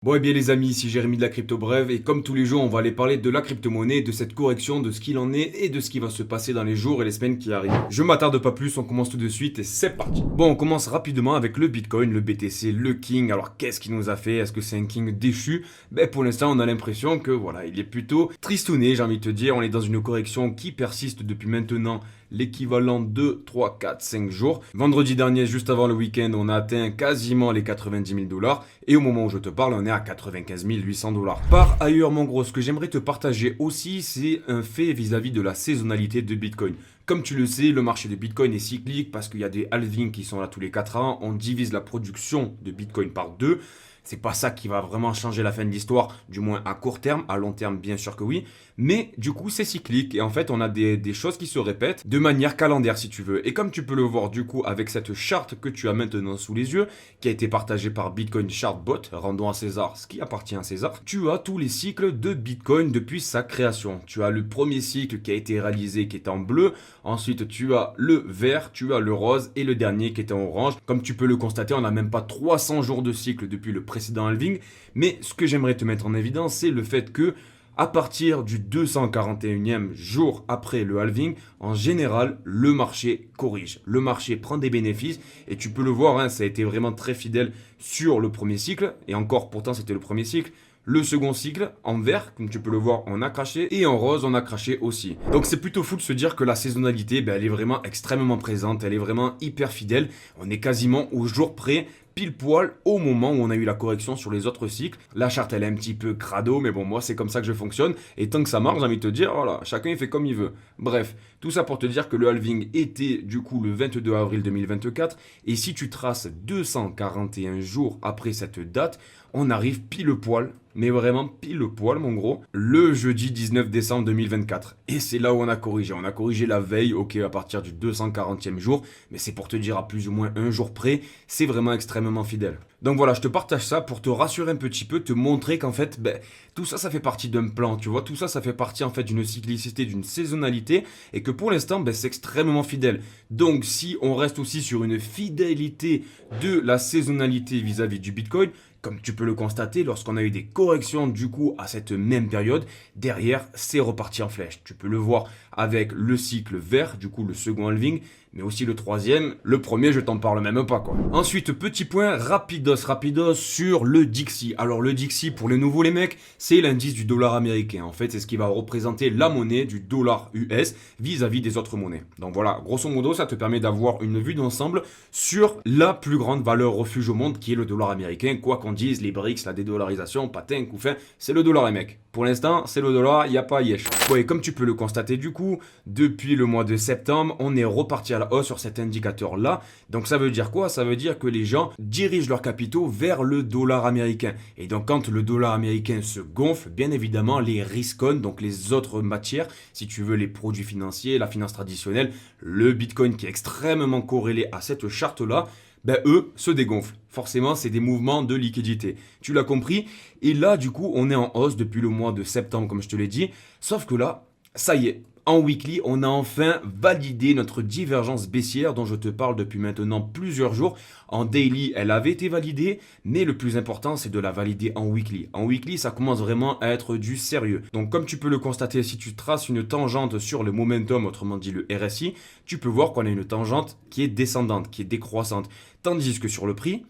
Bon et bien les amis, ici Jérémy de la Crypto Brève et comme tous les jours on va aller parler de la crypto-monnaie, de cette correction, de ce qu'il en est et de ce qui va se passer dans les jours et les semaines qui arrivent. Je m'attarde pas plus, on commence tout de suite et c'est parti. Bon, on commence rapidement avec le Bitcoin, le BTC, le King. Alors qu'est-ce qu'il nous a fait? Est-ce que c'est un King déchu? Ben pour l'instant on a l'impression que voilà, il est plutôt tristouné, j'ai envie de te dire. On est dans une correction qui persiste depuis maintenant l'équivalent de 3, 4, 5 jours. Vendredi dernier, juste avant le week-end, on a atteint quasiment les 90 000 dollars. Et au moment où je te parle, on est à 95 800 dollars. Par ailleurs, mon gros, ce que j'aimerais te partager aussi, c'est un fait vis-à-vis de la saisonnalité de Bitcoin. Comme tu le sais, le marché de Bitcoin est cyclique parce qu'il y a des halvings qui sont là tous les 4 ans. On divise la production de Bitcoin par 2. C'est pas ça qui va vraiment changer la fin de l'histoire, du moins à court terme, à long terme bien sûr que oui, mais du coup c'est cyclique et en fait on a des choses qui se répètent de manière calendaire si tu veux. Et comme tu peux le voir du coup avec cette charte que tu as maintenant sous les yeux, qui a été partagée par Bitcoin Chartbot, rendons à César ce qui appartient à César, tu as tous les cycles de Bitcoin depuis sa création. Tu as le premier cycle qui a été réalisé qui est en bleu, ensuite tu as le vert, tu as le rose et le dernier qui est en orange. Comme tu peux le constater, on n'a même pas 300 jours de cycle depuis le précédent halving, mais ce que j'aimerais te mettre en évidence, c'est le fait que à partir du 241e jour après le halving, en général, le marché corrige. Le marché prend des bénéfices et tu peux le voir, hein, ça a été vraiment très fidèle sur le premier cycle. Et encore, pourtant, c'était le premier cycle. Le second cycle, en vert, comme tu peux le voir, on a craché. Et en rose, on a craché aussi. Donc c'est plutôt fou de se dire que la saisonnalité, elle est vraiment extrêmement présente. Elle est vraiment hyper fidèle. On est quasiment au jour près, pile poil au moment où on a eu la correction sur les autres cycles. La charte elle est un petit peu crado, mais bon moi c'est comme ça que je fonctionne. Et tant que ça marche, j'ai envie de te dire, voilà, chacun il fait comme il veut. Bref, tout ça pour te dire que le halving était du coup le 22 avril 2024. Et si tu traces 241 jours après cette date, on arrive pile poil, mais vraiment pile poil mon gros, le jeudi 19 décembre 2024. Et c'est là où on a corrigé. On a corrigé la veille, ok, à partir du 240e jour, mais c'est pour te dire à plus ou moins un jour près, c'est vraiment extrêmement fidèle. Donc voilà, je te partage ça pour te rassurer un petit peu, te montrer qu'en fait, tout ça, ça fait partie d'un plan, tu vois, tout ça, ça fait partie en fait d'une cyclicité, d'une saisonnalité, et que pour l'instant, c'est extrêmement fidèle. Donc si on reste aussi sur une fidélité de la saisonnalité vis-à-vis du Bitcoin, comme tu peux le constater, lorsqu'on a eu des corrections du coup à cette même période, derrière c'est reparti en flèche. Tu peux le voir avec le cycle vert, du coup le second halving, mais aussi le troisième. Le premier, je t'en parle même pas quoi. Ensuite, petit point rapidos sur le Dixie. Alors le Dixie, pour les nouveaux les mecs, c'est l'indice du dollar américain. En fait, c'est ce qui va représenter la monnaie du dollar US vis-à-vis des autres monnaies. Donc voilà, grosso modo, ça te permet d'avoir une vue d'ensemble sur la plus grande valeur refuge au monde qui est le dollar américain. Quoi qu'on dise, les BRICS, la dédollarisation, patin, couffin, c'est le dollar les mecs. Pour l'instant, c'est le dollar, il n'y a pas yesh. Bon, et comme tu peux le constater du coup, depuis le mois de septembre, on est reparti à la hausse sur cet indicateur-là. Donc ça veut dire quoi? Ça veut dire que les gens dirigent leurs capitaux vers le dollar américain. Et donc quand le dollar américain se gonfle, bien évidemment, les riscons, donc les autres matières, si tu veux les produits financiers, la finance traditionnelle, le Bitcoin qui est extrêmement corrélé à cette charte-là, eux se dégonflent. Forcément, c'est des mouvements de liquidité. Tu l'as compris? Et là, du coup, on est en hausse depuis le mois de septembre, comme je te l'ai dit. Sauf que là, ça y est, en weekly, on a enfin validé notre divergence baissière dont je te parle depuis maintenant plusieurs jours. En daily, elle avait été validée, mais le plus important, c'est de la valider en weekly. En weekly, ça commence vraiment à être du sérieux. Donc, comme tu peux le constater, si tu traces une tangente sur le momentum, autrement dit le RSI, tu peux voir qu'on a une tangente qui est descendante, qui est décroissante. Tandis que sur le prix,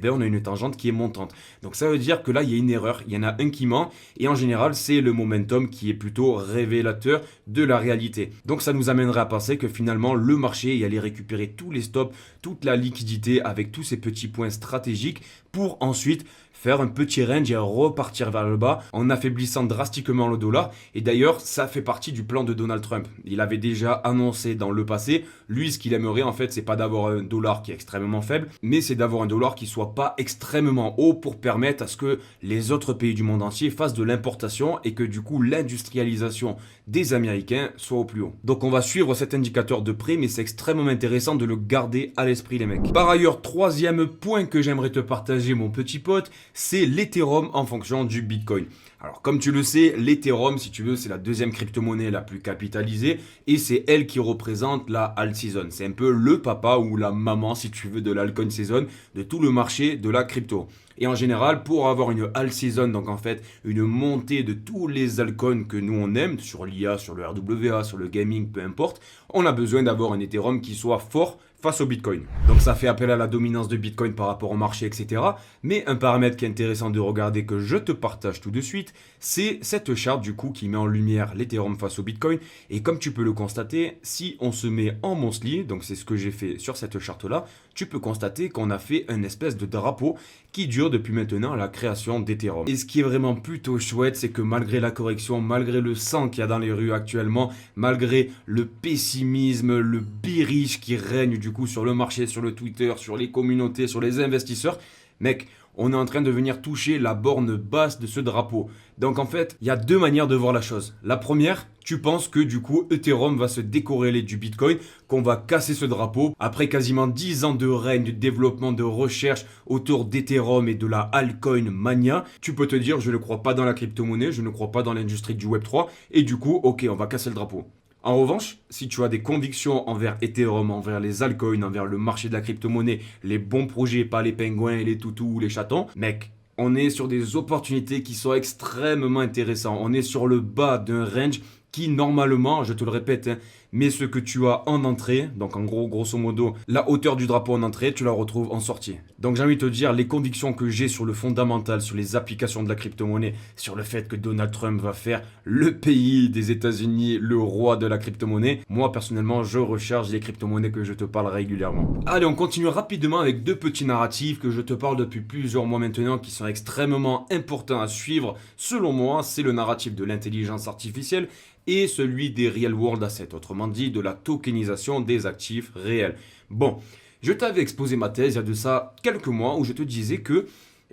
on a une tangente qui est montante. Donc ça veut dire que là, il y a une erreur, il y en a un qui ment, et en général, c'est le momentum qui est plutôt révélateur de la réalité. Donc ça nous amènerait à penser que finalement, le marché il allait récupérer tous les stops, toute la liquidité avec tous ces petits points stratégiques pour ensuite faire un petit range et repartir vers le bas en affaiblissant drastiquement le dollar. Et d'ailleurs, ça fait partie du plan de Donald Trump. Il avait déjà annoncé dans le passé, lui, ce qu'il aimerait en fait, c'est pas d'avoir un dollar qui est extrêmement faible, mais c'est d'avoir un dollar qui soit pas extrêmement haut pour permettre à ce que les autres pays du monde entier fassent de l'importation et que du coup l'industrialisation des Américains soit au plus haut. Donc on va suivre cet indicateur de près, mais c'est extrêmement intéressant de le garder à l'esprit les mecs. Par ailleurs, troisième point que j'aimerais te partager mon petit pote, c'est l'Ethereum en fonction du Bitcoin. Alors comme tu le sais, l'Ethereum, si tu veux, c'est la deuxième crypto-monnaie la plus capitalisée et c'est elle qui représente la alt season. C'est un peu le papa ou la maman, si tu veux, de l'altcoin season, de tout le marché de la crypto. Et en général, pour avoir une alt season, donc en fait une montée de tous les altcoins que nous on aime, sur l'IA, sur le RWA, sur le gaming, peu importe, on a besoin d'avoir un Ethereum qui soit fort face au Bitcoin. Donc ça fait appel à la dominance de Bitcoin par rapport au marché, etc. Mais un paramètre qui est intéressant de regarder, que je te partage tout de suite, c'est cette charte du coup qui met en lumière l'Ethereum face au Bitcoin. Et comme tu peux le constater, si on se met en monthly, donc c'est ce que j'ai fait sur cette charte-là, tu peux constater qu'on a fait un espèce de drapeau qui dure depuis maintenant la création d'Ethereum. Et ce qui est vraiment plutôt chouette, c'est que malgré la correction, malgré le sang qu'il y a dans les rues actuellement, malgré le pessimisme, le bearish qui règne du coup sur le marché, sur le Twitter, sur les communautés, sur les investisseurs, mec, on est en train de venir toucher la borne basse de ce drapeau. Donc en fait, il y a deux manières de voir la chose. La première, tu penses que du coup Ethereum va se décorréler du Bitcoin, qu'on va casser ce drapeau. Après quasiment 10 ans de règne, de développement, de recherche autour d'Ethereum et de la altcoin mania, tu peux te dire je ne crois pas dans la crypto-monnaie, je ne crois pas dans l'industrie du Web3 et du coup, ok, on va casser le drapeau. En revanche, si tu as des convictions envers Ethereum, envers les altcoins, envers le marché de la crypto-monnaie, les bons projets, pas les pingouins, les toutous ou les chatons, mec, on est sur des opportunités qui sont extrêmement intéressantes. On est sur le bas d'un range qui, normalement, je te le répète, met ce que tu as en entrée, donc en gros, grosso modo, la hauteur du drapeau en entrée, tu la retrouves en sortie. Donc j'ai envie de te dire, les convictions que j'ai sur le fondamental, sur les applications de la crypto-monnaie, sur le fait que Donald Trump va faire le pays des États-Unis, le roi de la crypto-monnaie, moi personnellement, je recharge les crypto-monnaies que je te parle régulièrement. Allez, on continue rapidement avec deux petits narratifs que je te parle depuis plusieurs mois maintenant, qui sont extrêmement importants à suivre. Selon moi, c'est le narratif de l'intelligence artificielle et celui des real world assets, autrement dit de la tokenisation des actifs réels. Bon, je t'avais exposé ma thèse il y a de ça quelques mois où je te disais que,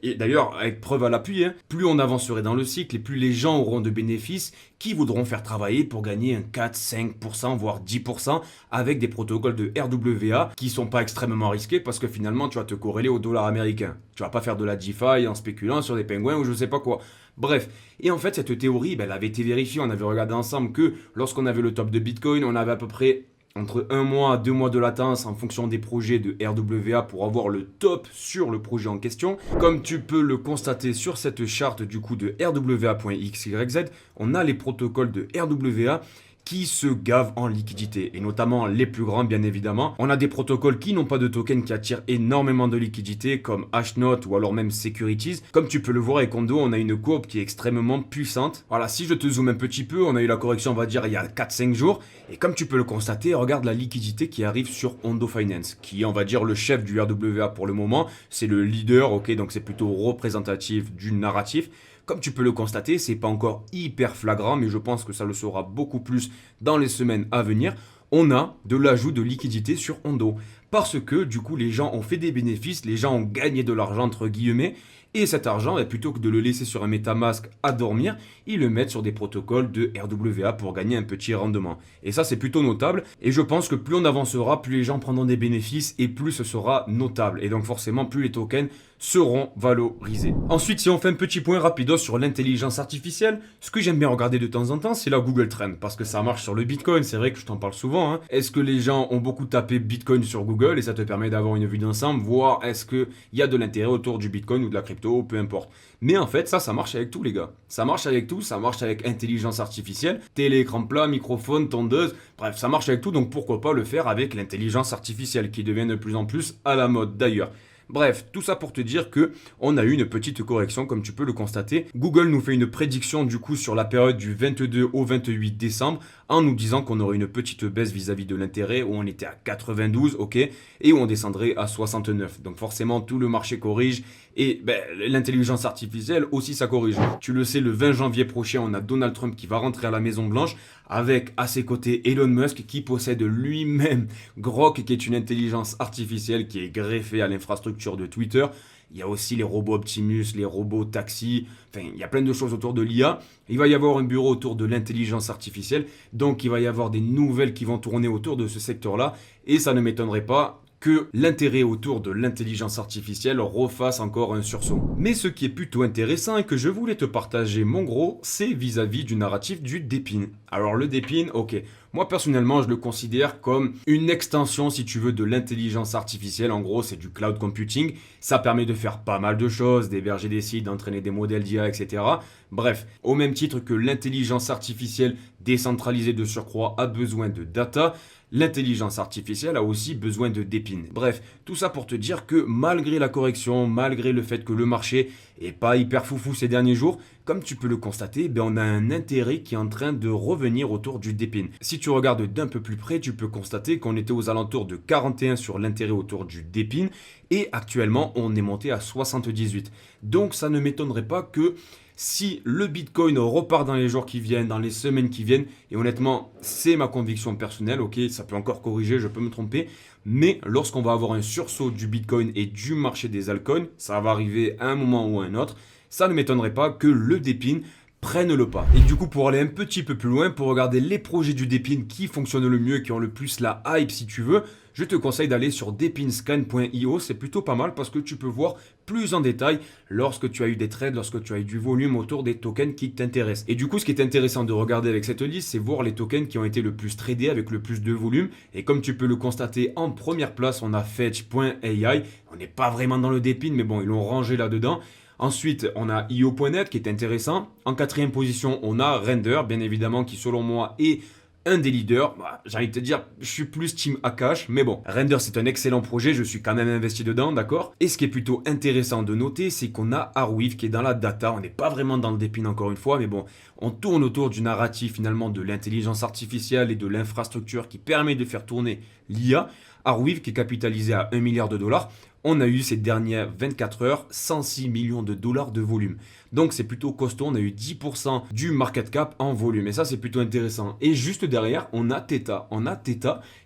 et d'ailleurs avec preuve à l'appui, plus on avancerait dans le cycle et plus les gens auront de bénéfices qui voudront faire travailler pour gagner un 4, 5%, voire 10% avec des protocoles de RWA qui sont pas extrêmement risqués parce que finalement tu vas te corréler au dollar américain. Tu vas pas faire de la DeFi en spéculant sur des pingouins ou je sais pas quoi. Bref, et en fait cette théorie, elle avait été vérifiée, on avait regardé ensemble que lorsqu'on avait le top de Bitcoin, on avait à peu près entre 1 mois à 2 mois de latence en fonction des projets de RWA pour avoir le top sur le projet en question. Comme tu peux le constater sur cette charte du coup de RWA.xyz, on a les protocoles de RWA qui se gavent en liquidité, et notamment les plus grands bien évidemment. On a des protocoles qui n'ont pas de token qui attirent énormément de liquidité comme Hashnote ou alors même Securities. Comme tu peux le voir avec Ondo, on a une courbe qui est extrêmement puissante. Voilà, si je te zoome un petit peu, on a eu la correction on va dire il y a 4-5 jours, et comme tu peux le constater, regarde la liquidité qui arrive sur Ondo Finance, qui est on va dire le chef du RWA pour le moment, c'est le leader, ok, donc c'est plutôt représentatif du narratif. Comme tu peux le constater, c'est pas encore hyper flagrant, mais je pense que ça le sera beaucoup plus dans les semaines à venir. On a de l'ajout de liquidité sur Ondo. Parce que du coup, les gens ont fait des bénéfices, les gens ont gagné de l'argent entre guillemets. Et cet argent, plutôt que de le laisser sur un MetaMask à dormir, ils le mettent sur des protocoles de RWA pour gagner un petit rendement. Et ça, c'est plutôt notable. Et je pense que plus on avancera, plus les gens prendront des bénéfices et plus ce sera notable. Et donc forcément, plus les tokens seront valorisés. Ensuite, si on fait un petit point rapido sur l'intelligence artificielle, ce que j'aime bien regarder de temps en temps, c'est la Google Trend. Parce que ça marche sur le Bitcoin, c'est vrai que je t'en parle souvent. Est-ce que les gens ont beaucoup tapé Bitcoin sur Google et ça te permet d'avoir une vue d'ensemble, voir est-ce qu'il y a de l'intérêt autour du Bitcoin ou de la crypto, peu importe. Mais en fait, ça marche avec tout les gars. Ça marche avec tout, ça marche avec intelligence artificielle, télé, écran plat, microphone, tondeuse, bref, ça marche avec tout, donc pourquoi pas le faire avec l'intelligence artificielle qui devient de plus en plus à la mode d'ailleurs. Bref, tout ça pour te dire que on a eu une petite correction comme tu peux le constater. Google nous fait une prédiction du coup sur la période du 22 au 28 décembre en nous disant qu'on aurait une petite baisse vis-à-vis de l'intérêt où on était à 92, ok, et où on descendrait à 69. Donc forcément tout le marché corrige et l'intelligence artificielle aussi ça corrige. Tu le sais, le 20 janvier prochain, on a Donald Trump qui va rentrer à la Maison Blanche avec à ses côtés Elon Musk qui possède lui-même Grok qui est une intelligence artificielle qui est greffée à l'infrastructure de Twitter. Il y a aussi les robots Optimus, les robots taxi, enfin il y a plein de choses autour de l'IA. Il va y avoir un bureau autour de l'intelligence artificielle, donc il va y avoir des nouvelles qui vont tourner autour de ce secteur-là et ça ne m'étonnerait pas que l'intérêt autour de l'intelligence artificielle refasse encore un sursaut. Mais ce qui est plutôt intéressant et que je voulais te partager, mon gros, c'est vis-à-vis du narratif du DePIN. Alors le DePIN, ok, moi personnellement je le considère comme une extension, si tu veux, de l'intelligence artificielle. En gros, c'est du cloud computing. Ça permet de faire pas mal de choses, d'héberger des sites, d'entraîner des modèles d'IA, etc. Bref, au même titre que l'intelligence artificielle décentralisée de surcroît a besoin de data, l'intelligence artificielle a aussi besoin de DePIN. Bref, tout ça pour te dire que malgré la correction, malgré le fait que le marché est pas hyper foufou ces derniers jours, comme tu peux le constater, on a un intérêt qui est en train de revenir autour du DePIN. Si tu regardes d'un peu plus près, tu peux constater qu'on était aux alentours de 41 sur l'intérêt autour du DePIN et actuellement on est monté à 78. Donc ça ne m'étonnerait pas que si le Bitcoin repart dans les jours qui viennent, dans les semaines qui viennent, et honnêtement, c'est ma conviction personnelle, ok, ça peut encore corriger, je peux me tromper, mais lorsqu'on va avoir un sursaut du Bitcoin et du marché des altcoins, ça va arriver à un moment ou à un autre, ça ne m'étonnerait pas que le DePIN prenne le pas. Et du coup, pour aller un petit peu plus loin, pour regarder les projets du DePIN qui fonctionnent le mieux, qui ont le plus la hype si tu veux, je te conseille d'aller sur depinscan.io, c'est plutôt pas mal parce que tu peux voir plus en détail lorsque tu as eu des trades, lorsque tu as eu du volume autour des tokens qui t'intéressent. Et du coup, ce qui est intéressant de regarder avec cette liste, c'est voir les tokens qui ont été le plus tradés avec le plus de volume. Et comme tu peux le constater, en première place, on a Fetch.ai. On n'est pas vraiment dans le DePIN, mais bon, ils l'ont rangé là-dedans. Ensuite, on a IO.net qui est intéressant. En quatrième position, on a Render, bien évidemment, qui selon moi est un des leaders. J'ai envie de te dire, je suis plus team Akash, mais bon, Render c'est un excellent projet, je suis quand même investi dedans, d'accord. Et ce qui est plutôt intéressant de noter, c'est qu'on a Arweave qui est dans la data, on n'est pas vraiment dans le DePIN encore une fois, mais bon, on tourne autour du narratif finalement de l'intelligence artificielle et de l'infrastructure qui permet de faire tourner l'IA. Arweave qui est capitalisé à 1 milliard de dollars. On a eu ces dernières 24 heures 106 millions de dollars de volume. Donc c'est plutôt costaud, on a eu 10% du market cap en volume. Et ça c'est plutôt intéressant. Et juste derrière, on a Theta.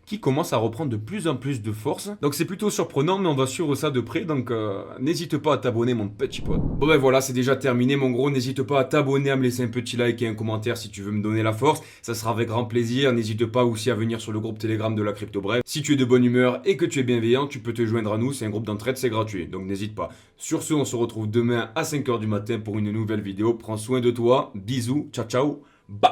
Qui commence à reprendre de plus en plus de force. Donc c'est plutôt surprenant, mais on va suivre ça de près. Donc n'hésite pas à t'abonner, mon petit pote. Bon ben voilà, c'est déjà terminé, mon gros. N'hésite pas à t'abonner, à me laisser un petit like et un commentaire si tu veux me donner la force. Ça sera avec grand plaisir. N'hésite pas aussi à venir sur le groupe Telegram de la Crypto Bref. Si tu es de bonne humeur et que tu es bienveillant, tu peux te joindre à nous. C'est un groupe d'entraide, c'est gratuit. Donc n'hésite pas. Sur ce, on se retrouve demain à 5h du matin pour une nouvelle vidéo. Prends soin de toi. Bisous. Ciao, ciao. Bye.